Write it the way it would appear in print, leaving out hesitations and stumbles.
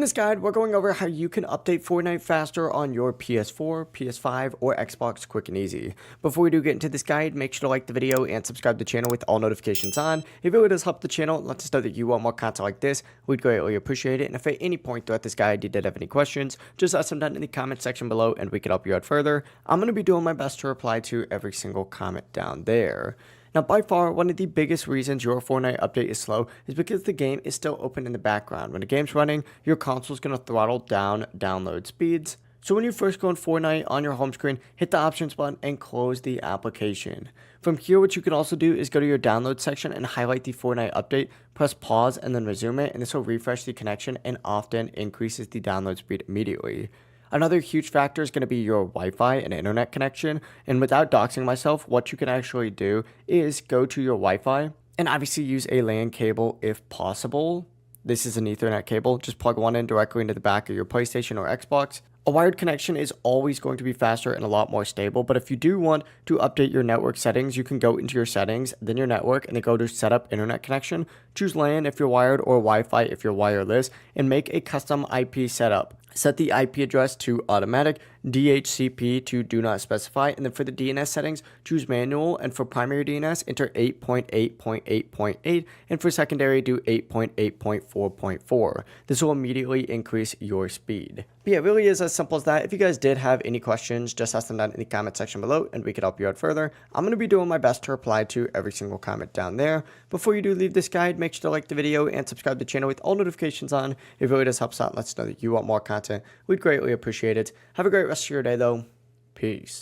this guide, we're going over how you can update Fortnite faster on your PS4, PS5, or Xbox quick and easy. Before we do get into this guide, make sure to like the video and subscribe to the channel with all notifications on. If it really does help the channel, let us know that you want more content like this. We'd greatly appreciate it. And if at any point throughout this guide you did have any questions, just ask them down in the comment section below and we can help you out further. I'm going to be doing my best to reply to every single comment down there. Now, by far, one of the biggest reasons your Fortnite update is slow is because the game is still open in the background. When the game's running, your console is going to throttle down download speeds. So when you first go in Fortnite on your home screen, hit the options button and close the application. From here, what you can also do is go to your download section and highlight the Fortnite update, press pause and then resume it, and this will refresh the connection and often increases the download speed immediately. Another huge factor is going to be your Wi-Fi and internet connection. And without doxing myself, what you can actually do is go to your Wi-Fi and obviously use a LAN cable if possible. This is an Ethernet cable. Just plug one in directly into the back of your PlayStation or Xbox. A wired connection is always going to be faster and a lot more stable, but if you do want to update your network settings, you can go into your settings, then your network, and then go to setup internet connection, choose LAN if you're wired or Wi-Fi if you're wireless, and make a custom IP setup. Set the IP address to automatic, DHCP to do not specify, and then for the DNS settings, choose manual, and for primary DNS, enter 8.8.8.8, and for secondary, do 8.8.4.4. This will immediately increase your speed. But yeah, it really is as simple as that. If you guys did have any questions, just ask them down in the comment section below, and we could help you out further. I'm going to be doing my best to reply to every single comment down there. Before you do leave this guide, make sure to like the video and subscribe to the channel with all notifications on. It really does help us out and lets us know that you want more content. We'd greatly appreciate it. Have a great rest of your day, though. Peace.